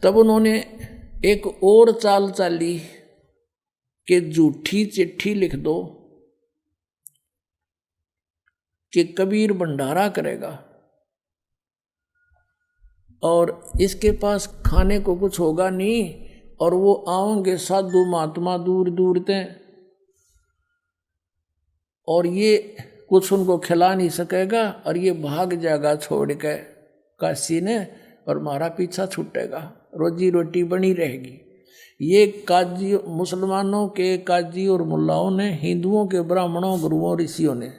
तब उन्होंने एक और चाल चाली कि झूठी चिट्ठी लिख दो कि कबीर भंडारा करेगा और इसके पास खाने को कुछ होगा नहीं और वो आओगे साधु महात्मा दूर दूर से और ये कुछ उनको खिला नहीं सकेगा और ये भाग जाएगा छोड़ के काशी ने और हमारा पीछा छूटेगा, रोजी रोटी बनी रहेगी। ये काजी मुसलमानों के काजी और मुल्लाओं ने, हिंदुओं के ब्राह्मणों, गुरुओं, ऋषियों ने,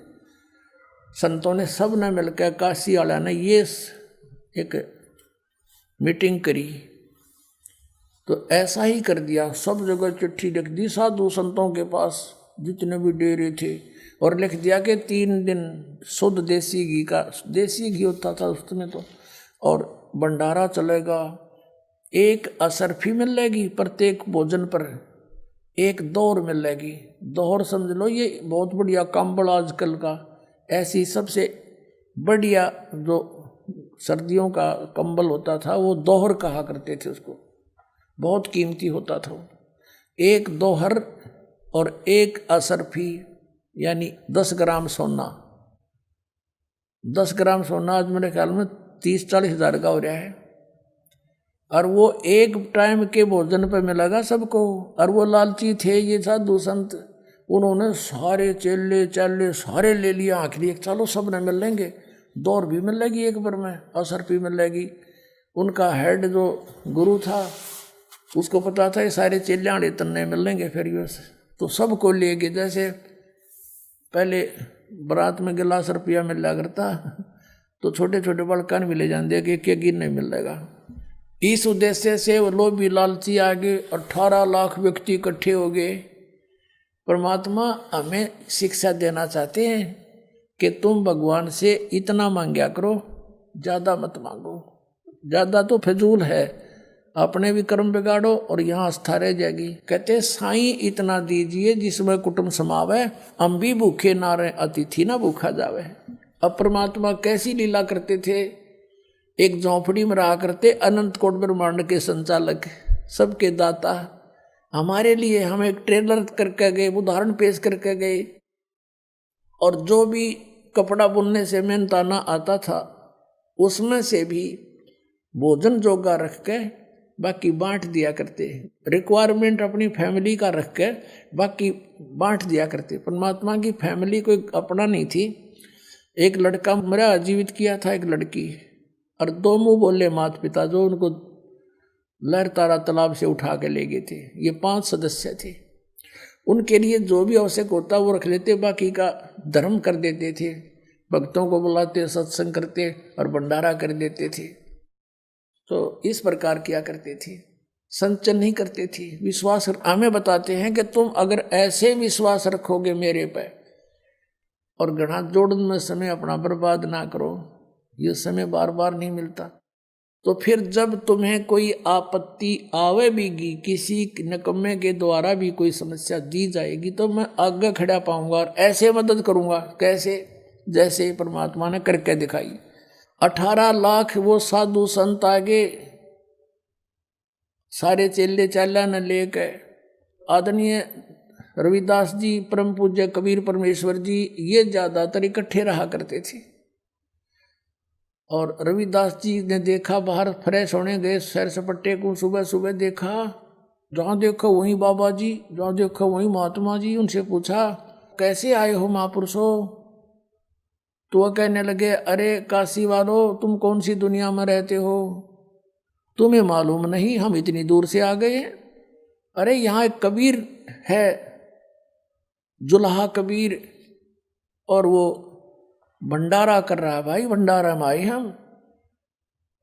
संतों ने, सब ने मिलकर काशी वाला ने ये एक मीटिंग करी तो ऐसा ही कर दिया। सब जगह चिट्ठी लिख दी साधु संतों के पास जितने भी डेरे थे और लिख दिया कि 3 दिन शुद्ध देसी घी का, देसी घी होता था उसमें तो, और भंडारा चलेगा। एक असरफी मिलेगी प्रत्येक भोजन पर, एक दौर मिलेगी। दौर समझ लो ये बहुत बढ़िया कंबल आजकल का, ऐसी सबसे बढ़िया जो सर्दियों का कंबल होता था वो दोहर कहा करते थे उसको, बहुत कीमती होता था। एक दोहर और एक असरफी यानी 10 ग्राम सोना। 10 ग्राम सोना आज मेरे ख्याल में 30-40 हज़ार का हो रहा है और वो एक टाइम के भोजन पे मिलेगा सबको। और वो लालची थे ये साधु संत, उन्होंने सारे चेले चाले सारे ले लिया, आखिरी एक चलो सब ने मिल लेंगे, दौर भी मिलेगी एक बार में, असर भी मिलेगी। उनका हेड जो गुरु था उसको पता था ये सारे चेले आड़े तन्ने मिल लेंगे फिर ये, तो सबको ले गए। जैसे पहले बारात में गिलास रुपया मिल रहा करता तो छोटे छोटे बड़कान भी ले जाते कि एक गिर नहीं मिलेगा। इस उद्देश्य से वो लोभी लालची आ गए, 18 लाख व्यक्ति इकट्ठे हो गए। परमात्मा हमें शिक्षा देना चाहते हैं कि तुम भगवान से इतना मांगा करो, ज़्यादा मत मांगो। ज़्यादा तो फिजूल है, अपने भी कर्म बिगाड़ो और यहाँ आस्था रह जाएगी। कहते साईं इतना दीजिए जिसमें कुटुंब समावे, हम भी भूखे ना रहे अतिथि ना भूखा जावे। अब परमात्मा कैसी लीला करते थे, एक झोंपड़ी में रहा करते, अनंत कोट ब्रह्मांड के संचालक, सबके दाता, हमारे लिए हम एक ट्रेलर करके गए, उदाहरण पेश करके गए। और जो भी कपड़ा बुनने से मेहनताना आता था उसमें से भी भोजन जोगा रख के बाकी बांट दिया करते, रिक्वायरमेंट अपनी फैमिली का रख के बाकी बांट दिया करते। परमात्मा की फैमिली कोई अपना नहीं थी। एक लड़का मरा, जीवित किया था एक लड़की, और 2 मुंह बोले माता पिता जो उनको लहरतारा तालाब से उठा के ले गए थे। ये 5 सदस्य थे, उनके लिए जो भी आवश्यक होता वो रख लेते, बाकी का धर्म कर देते थे, भक्तों को बुलाते, सत्संग करते और भंडारा कर देते थे। तो इस प्रकार किया करते थे, संचन नहीं करते थे। विश्वास हमें बताते हैं कि तुम अगर ऐसे विश्वास रखोगे मेरे पे और घड़ा जोड़न में समय अपना बर्बाद ना करो, ये समय बार बार नहीं मिलता, तो फिर जब तुम्हें कोई आपत्ति आवे बीगी, किसी निकम्मे के द्वारा भी कोई समस्या दी जाएगी, तो मैं आगे खड़ा पाऊंगा और ऐसे मदद करूंगा। कैसे? जैसे परमात्मा ने करके दिखाई। 18 लाख वो साधु संत आगे, सारे चेले चाला न लेके, आदरणीय रविदास जी, परम पूज्य कबीर परमेश्वर जी, ये ज्यादातर इकट्ठे रहा करते थे। और रविदास जी ने देखा, बाहर फ्रेश होने गए सैर सपट्टे को, सुबह सुबह देखा, जहाँ देखो वहीं बाबा जी, जहाँ देखो वहीं महात्मा जी। उनसे पूछा कैसे आए हो महापुरुषों? तो वह कहने लगे, अरे काशी वालों, तुम कौन सी दुनिया में रहते हो, तुम्हें मालूम नहीं हम इतनी दूर से आ गए। अरे यहाँ एक कबीर है, जुल्हा कबीर, और वो भंडारा कर रहा है। भाई भंडारा में आए हम।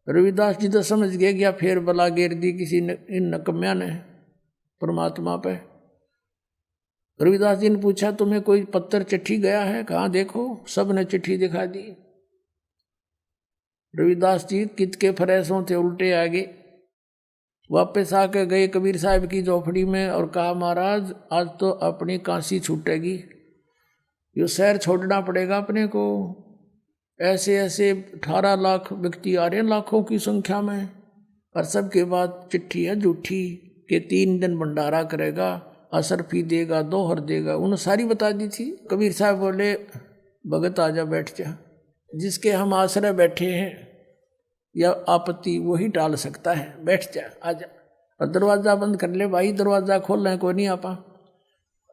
रविदास जी तो समझ गए कि फिर बला घेर दी किसी इन नकम्या ने परमात्मा पे। रविदास जी ने पूछा तुम्हें कोई पत्थर चिट्ठी गया है? कहाँ देखो, सब ने चिट्ठी दिखा दी। रविदास जी कित के फरेसों थे, उल्टे आगे वापस आके गए कबीर साहब की झोपड़ी में और कहा महाराज आज तो अपनी काशी छूटेगी, ये शहर छोड़ना पड़ेगा अपने को। ऐसे ऐसे 18 लाख व्यक्ति आ रहे हैं लाखों की संख्या में, और सबके बाद चिट्ठी है झूठी कि 3 दिन भंडारा करेगा, असरफी देगा, दोहर देगा, उन्होंने सारी बता दी थी। कबीर साहब बोले भगत आजा बैठ जा, जिसके हम आश्रय बैठे हैं या आपत्ति वही टाल सकता है, बैठ जा आजा। और दरवाज़ा बंद कर ले भाई, दरवाज़ा खोल रहे कोई नहीं आपा,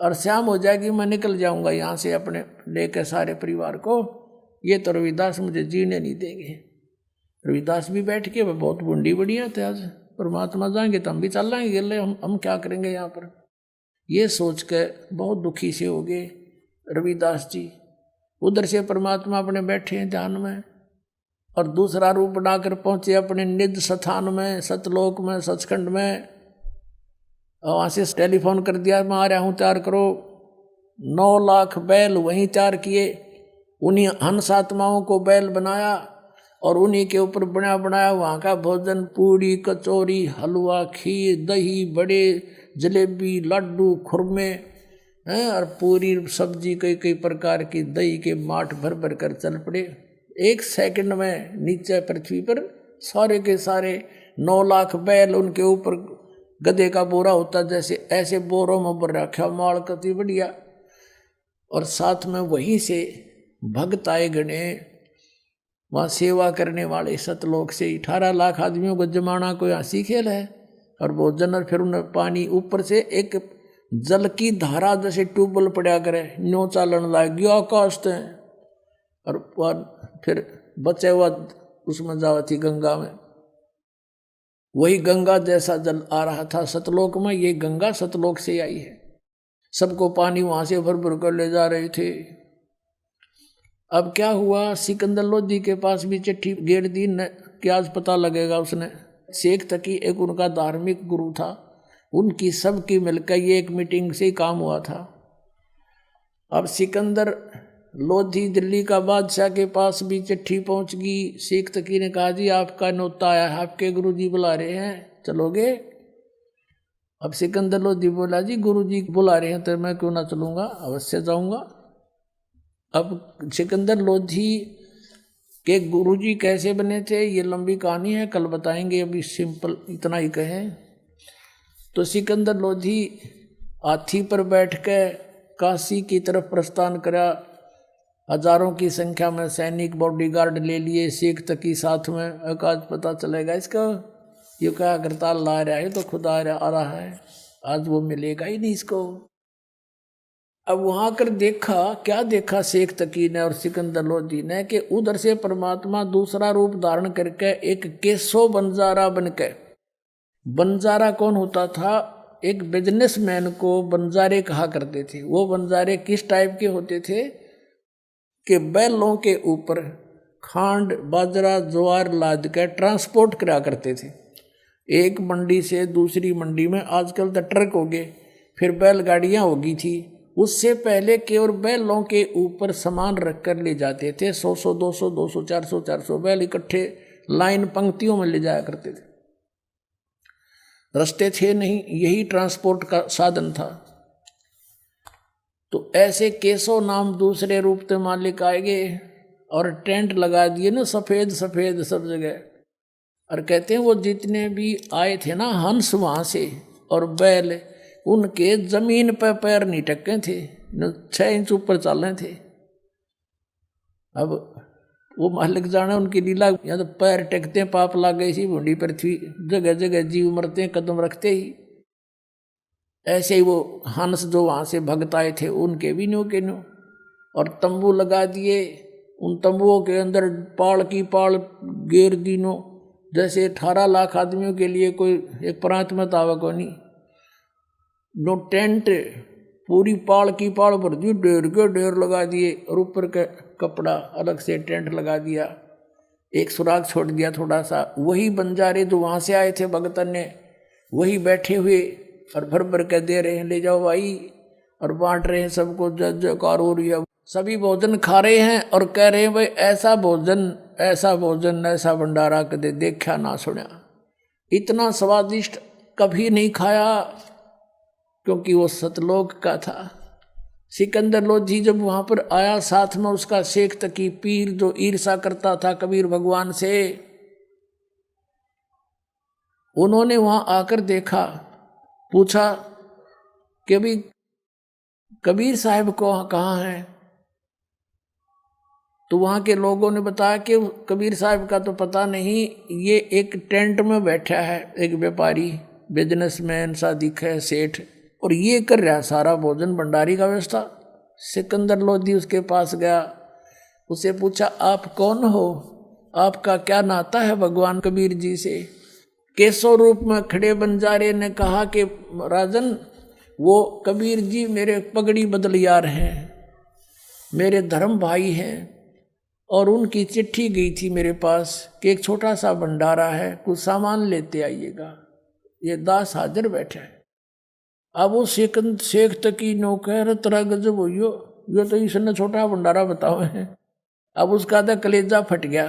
और शाम हो जाएगी मैं निकल जाऊंगा यहाँ से अपने लेकर सारे परिवार को, ये तो रविदास मुझे जीने नहीं देंगे। रविदास भी बैठ के वह बहुत बूंदी बढ़िया थे, आज परमात्मा जाएंगे तो हम भी चल जाएंगे, गले हम क्या करेंगे यहाँ पर। ये सोच के बहुत दुखी से हो गए रविदास जी। उधर से परमात्मा अपने बैठे हैं ध्यान में, और दूसरा रूप बनाकर पहुंचे अपने निज स्थान में, सतलोक में, सचखंड में। और वहाँ से टेलीफोन कर दिया मैं आ रहा हूँ, तैयार करो। 9 लाख बैल वहीं तैयार किए, उन्हीं हंस आत्माओं को बैल बनाया और उन्हीं के ऊपर बना बनाया वहाँ का भोजन, पूड़ी, कचौरी, हलवा, खीर, दही, बड़े, जलेबी, लड्डू, खुरमे हैं, और पूरी सब्जी कई कई प्रकार की, दही के माठ भर भर कर चल पड़े। 1 सेकंड में नीचे पृथ्वी पर सारे के सारे 9 लाख बैल, उनके ऊपर गधे का बोरा होता जैसे, ऐसे बोरों में भर रखा माल, कति बढ़िया। और साथ में वहीं से भक्त आए गणे, वहाँ सेवा करने वाले सतलोक से 18 लाख आदमियों को जमाना कोई हंसी खेल है। और भोजन, और फिर उन्हें पानी ऊपर से एक जल की धारा जैसे ट्यूबवेल पड़ा करे, न्यो चालन लाग गया आकाश से, और फिर बचे हुआ उसमें जावा थी गंगा में, वही गंगा जैसा जल आ रहा था सतलोक में। ये गंगा सतलोक से आई है, सबको पानी वहाँ से भर भर कर ले जा रहे थे। अब क्या हुआ, सिकंदर लोधी के पास भी चिट्ठी गेर दी न, क्या आज पता लगेगा उसने। शेख तकी एक उनका धार्मिक गुरु था, उनकी सबकी मिलकर ये एक मीटिंग से ही काम हुआ था। अब सिकंदर लोधी दिल्ली का बादशाह के पास भी चिट्ठी पहुंच गई। शेख तकी ने कहा जी आपका न्योता आया है, आपके गुरुजी बुला रहे हैं, चलोगे। अब सिकंदर लोधी बोला जी गुरुजी बुला रहे हैं तो मैं क्यों ना चलूँगा, अवश्य जाऊँगा। अब सिकंदर लोधी के गुरुजी कैसे बने थे ये लंबी कहानी है, कल बताएंगे, अभी सिंपल इतना ही कहें। तो सिकंदर लोधी हाथी पर बैठ के काशी की तरफ प्रस्थान करा, हजारों की संख्या में सैनिक बॉडीगार्ड ले लिए, शेख तकी साथ में। आज पता चलेगा इसका, ये क्या करताल ला रहा है तो खुद आ रहा है, आज वो मिलेगा ही नहीं इसको। अब वहां कर देखा, क्या देखा शेख तकी ने और सिकंदर लोधी ने, कि उधर से परमात्मा दूसरा रूप धारण करके एक केशव बंजारा बनके, बंजारा कौन होता था, एक बिजनेसमैन को बंजारे कहा करते थे। वो बंजारे किस टाइप के होते थे कि बैलों के ऊपर खांड, बाजरा, ज्वार लाद के ट्रांसपोर्ट करा करते थे, एक मंडी से दूसरी मंडी में। आजकल तो ट्रक हो गए, फिर बैलगाड़ियाँ होगी थी, उससे पहले केवल बैलों के ऊपर सामान रख कर ले जाते थे। 100-100, 200, 200, 400, 400 बैल इकट्ठे लाइन पंक्तियों में ले जाया करते थे। रास्ते थे नहीं, यही ट्रांसपोर्ट का साधन था। तो ऐसे केशव नाम दूसरे रूप के मालिक आए गए और टेंट लगा दिए ना, सफ़ेद सफ़ेद सब जगह। और कहते हैं वो जितने भी आए थे ना हंस वहाँ से और बैल, उनके जमीन पर पैर नहीं टके थे, 6 इंच ऊपर चल रहे थे। अब वो मालिक जाने उनकी लीला, या तो पैर टेकते हैं पाप लाग गई सी भूडी पृथ्वी, जगह जगह जीव मरते हैं कदम रखते ही। ऐसे ही वो हंस जो वहाँ से भगत आए थे उनके भी न्यू के न्यू, और तंबू लगा दिए। उन तंबुओं के अंदर पाड़ की पाड़ घेर दिनों, जैसे 18 लाख आदमियों के लिए कोई एक प्रांत में तावा को नहीं। नो टेंट, पूरी पाड़ की पाड़ भर दी, ढेर के ढेर लगा दिए, और ऊपर का कपड़ा अलग से टेंट लगा दिया, एक सुराग छोड़ दिया थोड़ा सा। वही बंजारे जो वहाँ से आए थे भगतन ने, वही बैठे हुए और भर भर के दे रहे हैं, ले जाओ भाई, और बांट रहे हैं सबको, जय जयकार हो रही है। सभी भोजन खा रहे हैं और कह रहे हैं भाई ऐसा भोजन, ऐसा भोजन, ऐसा भंडारा कदे देखा ना सुना, इतना स्वादिष्ट कभी नहीं खाया, क्योंकि वो सतलोक का था। सिकंदर लोधी जब वहाँ पर आया, साथ में उसका शेख तकी पीर जो ईर्षा करता था कबीर भगवान से, उन्होंने वहां आकर देखा, पूछा कि भाई कबीर साहब को कहाँ है। तो वहां के लोगों ने बताया कि कबीर साहब का तो पता नहीं, ये एक टेंट में बैठा है, एक व्यापारी, बिजनेसमैन सा दिखा है, सेठ, और ये कर रहा सारा भोजन भंडारी का व्यवस्था। सिकंदर लोधी उसके पास गया, उसे पूछा आप कौन हो, आपका क्या नाता है भगवान कबीर जी से। केशव रूप में खड़े बंजारे ने कहा कि राजन, वो कबीर जी मेरे पगड़ी बदलियार हैं, मेरे धर्म भाई हैं, और उनकी चिट्ठी गई थी मेरे पास कि एक छोटा सा भंडारा है, कुछ सामान लेते आइएगा। ये दास हाजिर बैठा है। अब वो शेख तकी नो कह रहे तरह गजब हो, यो तो इसने छोटा भंडारा बताओ है। अब उसका तो कलेजा फट गया,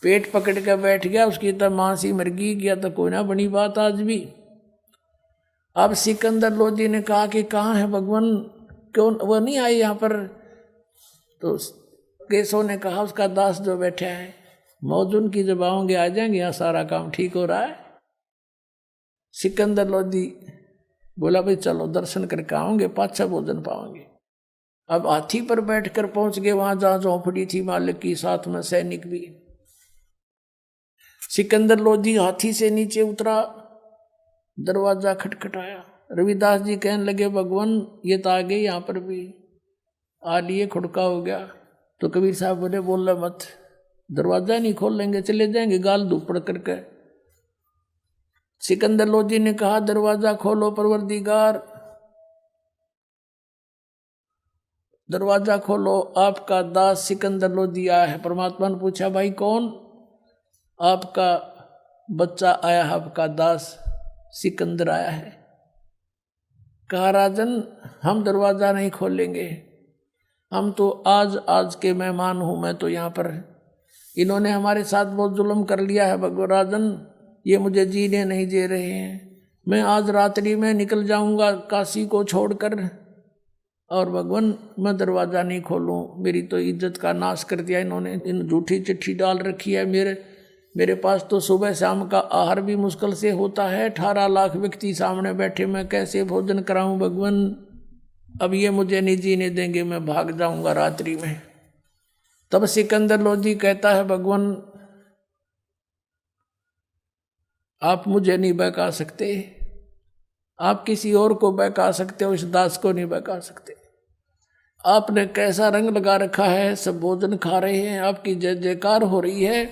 पेट पकड़ के बैठ गया, उसकी तो मांसी मर गया तो कोई ना बनी बात आज भी। अब सिकंदर लोधी ने कहा कि कहाँ है भगवान, क्यों वो नहीं आए यहाँ पर। तो केशव ने कहा उसका दास जो बैठा है, मौज उनकी जब आओगे आ जाएंगे, यहाँ सारा काम ठीक हो रहा है। सिकंदर लोधी बोला भाई चलो दर्शन करके आओगे, पाछा भोजन पाओगे। अब हाथी पर बैठकर पहुंच गए वहां जहां झोंपड़ी थी मालिक की, साथ में सैनिक भी। सिकंदर लोधी हाथी से नीचे उतरा, दरवाजा खटखटाया। रविदास जी कहने लगे भगवान ये तो आ गए, यहाँ पर भी आ लिए, खुड़का हो गया। तो कबीर साहब बोले बोल मत, दरवाजा नहीं खोल लेंगे, चले जाएंगे गाल धूपड़ करके। सिकंदर लोधी ने कहा दरवाजा खोलो परवरदिगार, दरवाजा खोलो, आपका दास सिकंदर लोधी आया है। परमात्मा ने पूछा भाई कौन, आपका बच्चा आया है, आपका दास सिकंदर आया है। कहा राजन हम दरवाजा नहीं खोलेंगे, हम तो आज के मेहमान हूं, मैं तो यहाँ पर, इन्होंने हमारे साथ बहुत जुल्म कर लिया है भगवान राजन, ये मुझे जीने नहीं दे रहे हैं। मैं आज रात्रि में निकल जाऊंगा काशी को छोड़कर, और भगवान मैं दरवाज़ा नहीं खोलूं, मेरी तो इज्जत का नाश कर दिया इन्होंने, इन झूठी चिट्ठी डाल रखी है। मेरे पास तो सुबह शाम का आहार भी मुश्किल से होता है, 18 लाख व्यक्ति सामने बैठे, मैं कैसे भोजन कराऊं भगवान। अब ये मुझे नहीं जीने देंगे, मैं भाग जाऊंगा रात्रि में। तब सिकंदर लोधी कहता है भगवान आप मुझे नहीं बहका सकते, आप किसी और को बहका सकते हो, इस दास को नहीं बहका सकते। आपने कैसा रंग लगा रखा है, सब भोजन खा रहे हैं, आपकी जय जयकार हो रही है,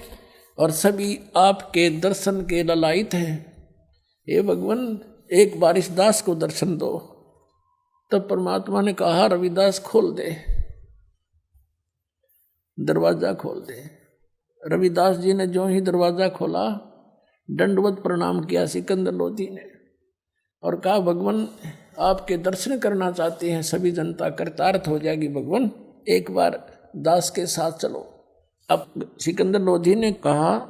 और सभी आपके दर्शन के ललायित हैं। हे भगवान एक बार इस दास को दर्शन दो। तब परमात्मा ने कहा रविदास खोल दे, दरवाजा खोल दे। रविदास जी ने जो ही दरवाजा खोला, दंडवत प्रणाम किया सिकंदर लोधी ने, और कहा भगवान आपके दर्शन करना चाहते हैं, सभी जनता कृतार्थ हो जाएगी भगवान, एक बार दास के साथ चलो। अब सिकंदर लोधी ने कहा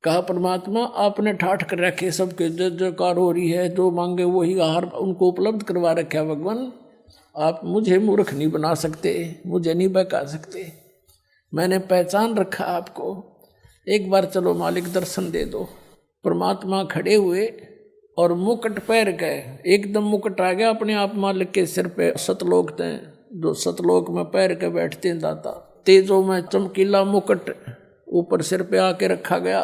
परमात्मा आपने ठाठ कर रखे, सबके जय जयकार हो रही है, जो मांगे वही आहार उनको उपलब्ध करवा रखा है भगवान, आप मुझे मूर्ख नहीं बना सकते, मुझे नहीं बहका सकते, मैंने पहचान रखा आपको, एक बार चलो मालिक दर्शन दे दो। परमात्मा खड़े हुए और मुकुट पैर गए, एकदम मुकुट आ गया अपने आप मालिक के सिर पे। सतलोक थे जो सतलोक में पैर के बैठते हैं दाता, तेजों में चमकीला मुकुट ऊपर सिर पे आके रखा गया,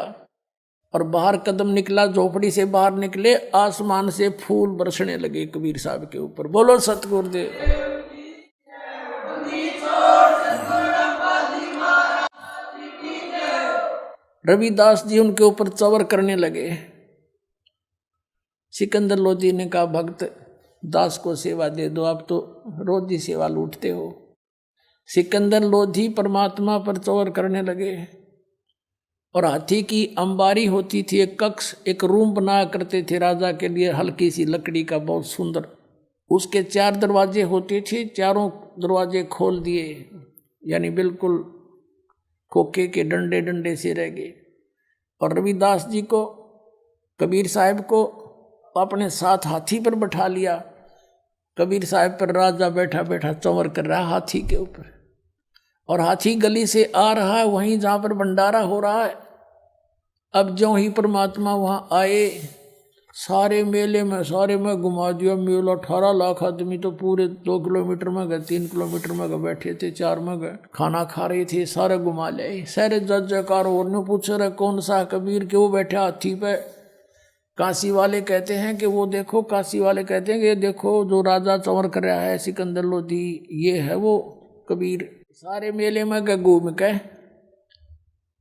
और बाहर कदम निकला, झोपड़ी से बाहर निकले, आसमान से फूल बरसने लगे कबीर साहब के ऊपर। बोलो सतगुरुदेव। रविदास जी उनके ऊपर चवर करने लगे। सिकंदर लोधी ने कहा भक्त दास को सेवा दे दो, आप तो रोज ही सेवा लूटते हो। सिकंदर लोधी परमात्मा पर चवर करने लगे, और हाथी की अंबारी होती थी, एक कक्ष, एक रूम बनाया करते थे राजा के लिए, हल्की सी लकड़ी का, बहुत सुंदर। उसके 4 दरवाजे होते थे, चारों दरवाजे खोल दिए, यानी बिल्कुल खोखे के डंडे डंडे से रह गए। और रविदास जी को, कबीर साहब को अपने साथ हाथी पर बैठा लिया। कबीर साहब पर राजा बैठा बैठा चंवर कर रहा हाथी के ऊपर, और हाथी गली से आ रहा है वहीं जहाँ पर भंडारा हो रहा है। अब ज्यों ही परमात्मा वहाँ आए, सारे मेले में सारे में घुमा दिया। मेला 18 लाख आदमी तो पूरे 2 किलोमीटर में गए, 3 किलोमीटर में गए, बैठे थे, 4 में गए, खाना खा रहे थे, सारे घुमा ले। सारे जज जयकार और ने पूछ रहे कौन सा कबीर के, वो बैठे हाथी पे। काशी वाले कहते हैं कि वो देखो, काशी वाले कहते हैं कि ये देखो जो राजा चंवर कर रहा है सिकंदर लोधी, ये है वो कबीर। सारे मेले में गए घूम के।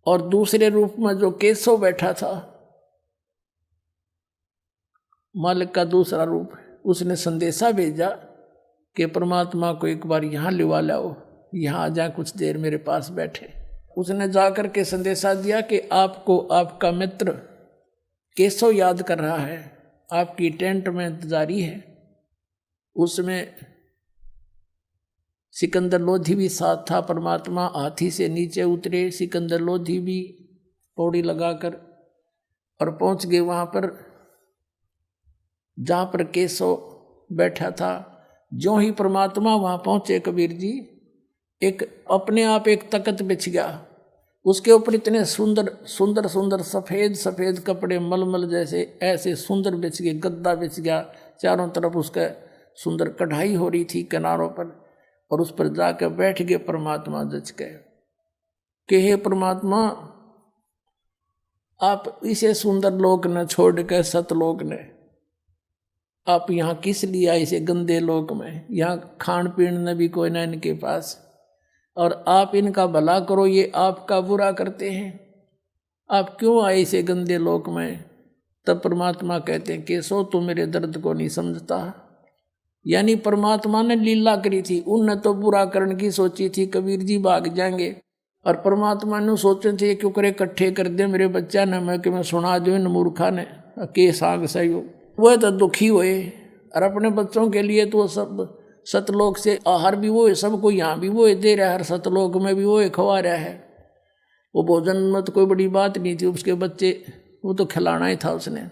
और दूसरे रूप में जो केशव बैठा था, मालिक का दूसरा रूप, उसने संदेशा भेजा कि परमात्मा को एक बार यहाँ लिवा लाओ, यहाँ आ जाए, कुछ देर मेरे पास बैठे। उसने जाकर के संदेशा दिया कि आपको आपका मित्र केशव याद कर रहा है, आपकी टेंट में इंतजारी है। उसमें सिकंदर लोधी भी साथ था। परमात्मा हाथी से नीचे उतरे, सिकंदर लोधी भी पौड़ी लगाकर, और पहुंच गए वहाँ पर जहाँ पर केशव बैठा था। जो ही परमात्मा वहाँ पहुँचे कबीर जी, एक अपने आप एक तख्त बिछ गया। उसके ऊपर इतने सुंदर सुंदर सुंदर सफ़ेद सफ़ेद कपड़े मलमल जैसे ऐसे सुंदर बिछ गए, गद्दा बिछ गया, चारों तरफ उसका सुंदर कढ़ाई हो रही थी किनारों पर, और उस पर जाकर बैठ गए परमात्मा जच गए कि हे परमात्मा, आप इसे सुंदर लोक न छोड़ के सतलोक ने, आप यहाँ किस लिए आए इसे गंदे लोक में? यहाँ खान पीन न भी कोई ना इनके पास, और आप इनका भला करो, ये आपका बुरा करते हैं, आप क्यों आए इसे गंदे लोक में? तब परमात्मा कहते हैं केशव तू मेरे दर्द को नहीं समझता। यानी परमात्मा ने लीला करी थी, उनने तो बुरा करने की सोची थी, कबीर जी भाग जाएंगे, और परमात्मा ने सोचे थे क्यों करे इकट्ठे कर दे मेरे बच्चा ने, मैं कि मैं सुना दू इन मूर्खा ने के साग सहयोग। वह तो दुखी हुए, और अपने बच्चों के लिए तो सब सतलोक से आहार भी वो है, सबको यहाँ भी वो दे रहा है, हर सतलोक में भी वो खवा रहा है। वो भोजन में तो कोई बड़ी बात नहीं थी, उसके बच्चे वो तो खिलाना ही था उसने,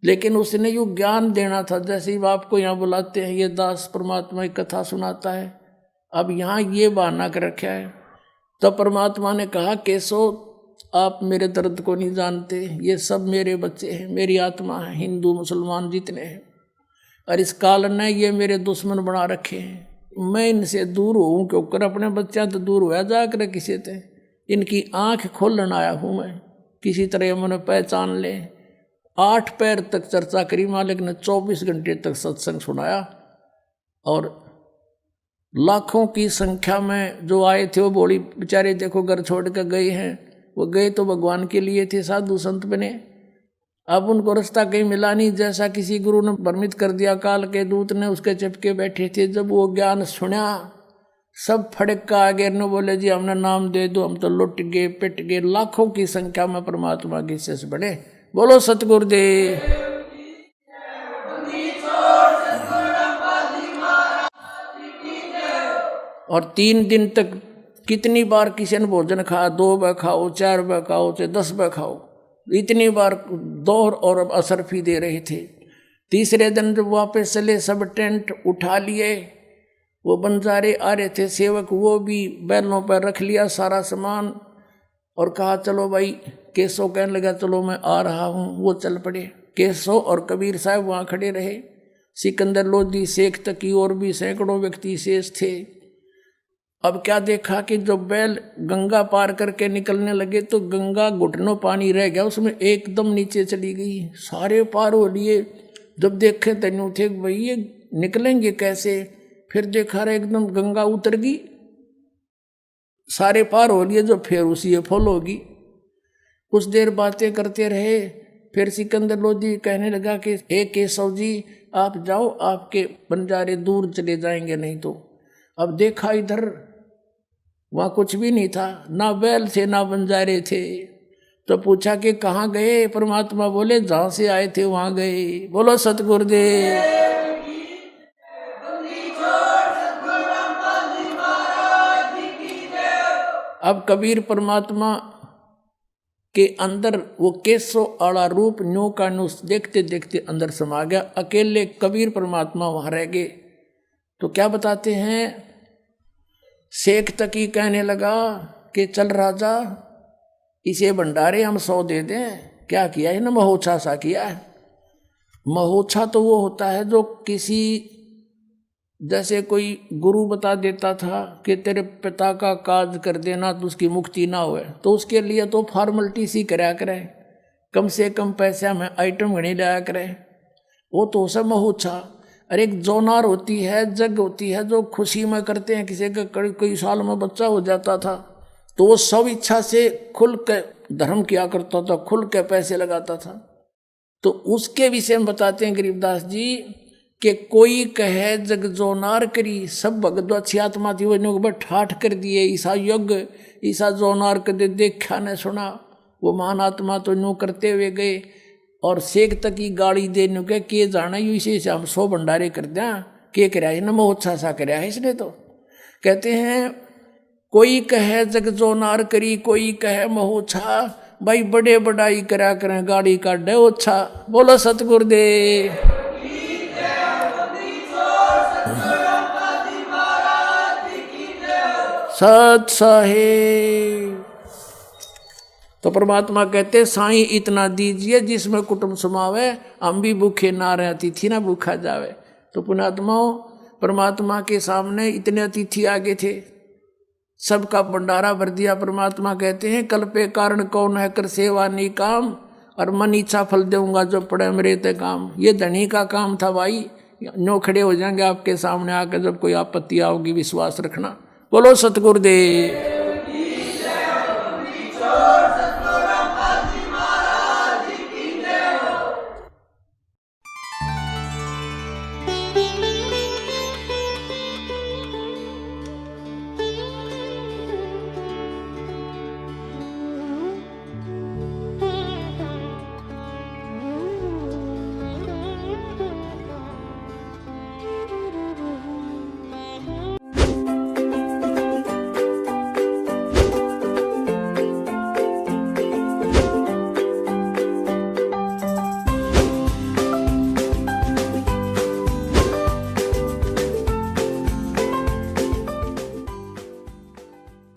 लेकिन उसने यूँ ज्ञान देना था। जैसे ही बाप को यहाँ बुलाते हैं, ये दास परमात्मा की कथा सुनाता है, अब यहाँ ये बहाना कर रखा है। तब परमात्मा ने कहा केशव आप मेरे दर्द को नहीं जानते, ये सब मेरे बच्चे हैं, मेरी आत्मा है, हिंदू मुसलमान जितने हैं, और इस काल ने ये मेरे दुश्मन बना रखे हैं। मैं इनसे दूर हूँ क्योंकि अपने बच्चा तो दूर हुआ जाकर किसी से, इनकी आँख खोलन आया हूँ मैं, किसी तरह मैंने पहचान ले। 8 पैर तक चर्चा करी मालिक ने, 24 घंटे तक सत्संग सुनाया, और लाखों की संख्या में जो आए थे वो बोली बेचारे देखो घर छोड़ कर गए हैं, वो गए तो भगवान के लिए थे, साधु संत बने, अब उनको रास्ता कहीं मिला नहीं, जैसा किसी गुरु ने भ्रमित कर दिया, काल के दूत ने उसके चिपके बैठे थे। जब वो ज्ञान सुना सब फड़क का आगे न बोले जी हमने नाम दे दो, हम तो लुट गए पिट गए। लाखों की संख्या में परमात्मा के शेष बड़े, बोलो सतगुरुदेव। और 3 दिन तक कितनी बार किसी ने भोजन खाया, 2 बार खाओ, 4 बार खाओ, चाहे 10 बार खाओ, इतनी बार दौर और असरफी दे रहे थे। तीसरे दिन जब वापस चले, सब टेंट उठा लिए, वो बंजारे आ रहे थे सेवक, वो भी बैलों पर रख लिया सारा सामान, और कहा चलो भाई, केशव कहने लगा चलो मैं आ रहा हूँ, वो चल पड़े। केशव और कबीर साहब वहाँ खड़े रहे, सिकंदर लोधी शेख तक की और भी सैकड़ों व्यक्ति शेष थे। अब क्या देखा कि जो बैल गंगा पार करके निकलने लगे तो गंगा घुटनों पानी रह गया, उसमें एकदम नीचे चली गई, सारे पार हो लिए। जब देखे तनु थे भाई ये निकलेंगे कैसे, फिर देखा रहे एकदम गंगा उतर गई, सारे पार हो लिए, जो फिर उसी ये फॉल होगी। कुछ देर बातें करते रहे, फिर सिकंदर लोधी कहने लगा कि हे केशव जी आप जाओ, आपके बंजारे दूर चले जाएंगे नहीं तो। अब देखा इधर, वहाँ कुछ भी नहीं था, ना बैल थे ना बंजारे थे। तो पूछा कि कहाँ गए? परमात्मा बोले जहाँ से आए थे वहाँ गए। बोलो सतगुरुदेव। अब कबीर परमात्मा के अंदर वो केशव आड़ा रूप न्यू का न्यू देखते देखते अंदर समा गया। अकेले कबीर परमात्मा वहाँ रह गए। तो क्या बताते हैं, शेख तकी कहने लगा कि चल राजा, इसे भंडारे हम 100 दे दें, क्या किया है ना, महोत्सा सा किया है। महोत्सा तो वो होता है जो किसी, जैसे कोई गुरु बता देता था कि तेरे पिता का काज कर देना तो उसकी मुक्ति ना होए, तो उसके लिए तो फॉर्मेलिटी सी कराया करे, कम से कम पैसा में आइटम गणी लाया करे, वो तो सब महोत्सा। और एक जोनार होती है, जग होती है, जो खुशी में करते हैं। किसी का कई साल में बच्चा हो जाता था तो वो सब इच्छा से खुल के धर्म किया करता था, खुल के पैसे लगाता था। तो उसके विषय में बताते हैं गरीबदास जी कि कोई कहे जग जोनार करी, सब भगत अच्छी आत्मा थी वो ठाठ कर दिए, ईसा यज्ञ ईसा जोनार कर देखा न सुना। वो महान आत्मा तो नो करते हुए गए और सेक तक की गाड़ी देने के जाना यू इसे हम 100 भंडारे कर दें, के कराया है ना, महोत्सा सा कराया है इसने। तो कहते हैं कोई कहे जग जोनार करी, कोई कहे महोत्सा, भाई बड़े बड़ाई करा करें गाड़ी का डे ओछा। बोलो सतगुरुदेव। सत साहेब। तो परमात्मा कहते साईं इतना दीजिए जिसमें कुटुंब समावे, हम भी भूखे ना रहे, अतिथि ना भूखा जावे। तो पुण्यात्माओं, परमात्मा के सामने इतने अतिथि आगे थे, सबका भंडारा भर दिया। परमात्मा कहते हैं कल पे कारण कौन है, कर सेवा नहीं काम, और मन इच्छा फल दूंगा जो पड़े मेरे ते काम। ये धनी का काम था भाई, नो खड़े हो जाएंगे आपके सामने आकर जब कोई आपत्ति आओगी, विश्वास रखना। बोलो सतगुरुदेव।